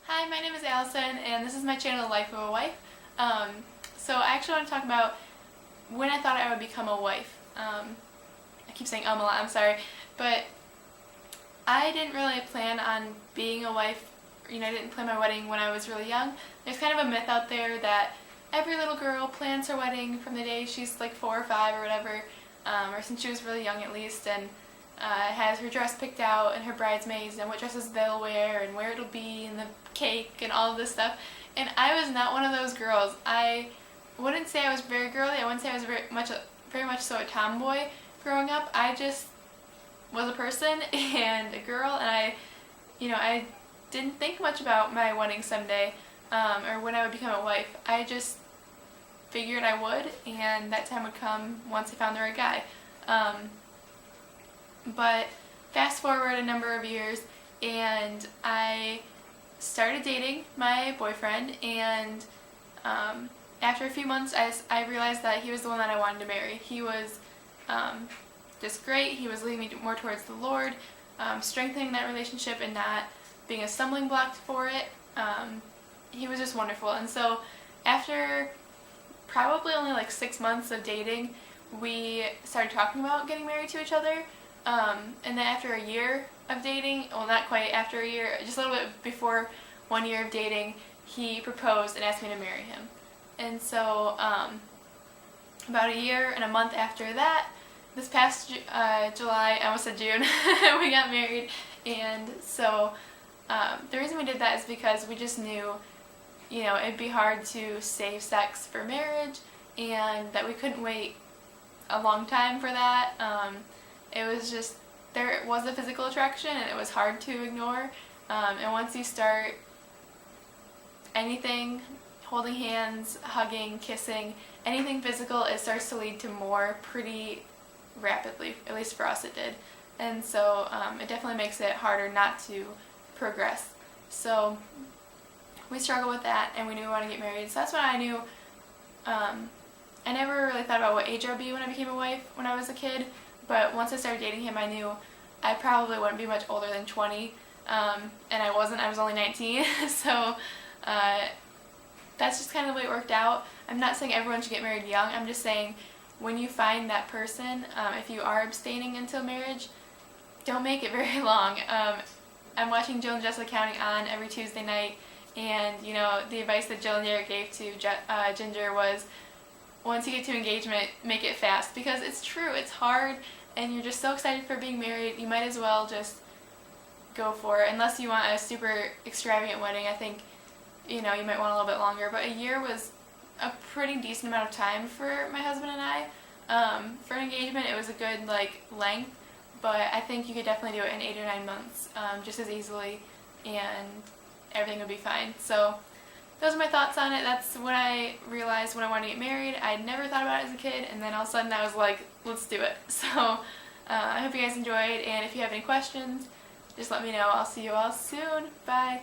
Hi, my name is Allison, and this is my channel, Life of a Wife. So I actually want to talk about when I thought I would become a wife. I keep saying a lot, I'm sorry, but I didn't really plan on being a wife. I didn't plan my wedding when I was really young. There's kind of a myth out there that every little girl plans her wedding from the day she's like 4 or 5 or whatever, or since she was really young at least, and has her dress picked out and her bridesmaids and what dresses they'll wear and where it'll be and the cake and all of this stuff. And I was not one of those girls. I wouldn't say I was very girly. I wouldn't say I was very much so a tomboy growing up. I just was a person and a girl, and I didn't think much about my wedding someday, or when I would become a wife. I just figured I would, and that time would come once I found the right guy. But fast forward a number of years, and I started dating my boyfriend, and after a few months I realized that he was the one that I wanted to marry. He was just great. He was leading me more towards the Lord, strengthening that relationship and not being a stumbling block for it. He was just wonderful. And so after probably only like 6 months of dating, we started talking about getting married to each other. And then after a year of dating, well, not quite after a year, just a little bit before 1 year of dating, he proposed and asked me to marry him. And so about a year and a month after that, this past July, I almost said June, we got married. And so the reason we did that is because we just knew, it'd be hard to save sex for marriage, and that we couldn't wait a long time for that. It was just, there was a physical attraction and it was hard to ignore. And once you start anything, holding hands, hugging, kissing, anything physical, it starts to lead to more pretty rapidly. At least for us it did. And so it definitely makes it harder not to progress. So we struggle with that, and we knew we wanted to get married. So that's when I knew. I never really thought about what age I would be when I became a wife when I was a kid. But once I started dating him, I knew I probably wouldn't be much older than 20, and I wasn't. I was only 19, so that's just kind of the way it worked out. I'm not saying everyone should get married young. I'm just saying when you find that person, if you are abstaining until marriage, don't make it very long. I'm watching Jill and Jessica Counting On every Tuesday night, and the advice that Jill and Derek gave to Ginger was, once you get to engagement, make it fast, because it's true, it's hard, and you're just so excited for being married, you might as well just go for it. Unless you want a super extravagant wedding, I think, you might want a little bit longer, but a year was a pretty decent amount of time for my husband and I. For an engagement, it was a good, length, but I think you could definitely do it in 8 or 9 months, just as easily, and everything would be fine. So those are my thoughts on it. That's when I realized when I wanted to get married. I'd never thought about it as a kid, and then all of a sudden I was like, let's do it. So I hope you guys enjoyed, and if you have any questions, just let me know. I'll see you all soon. Bye.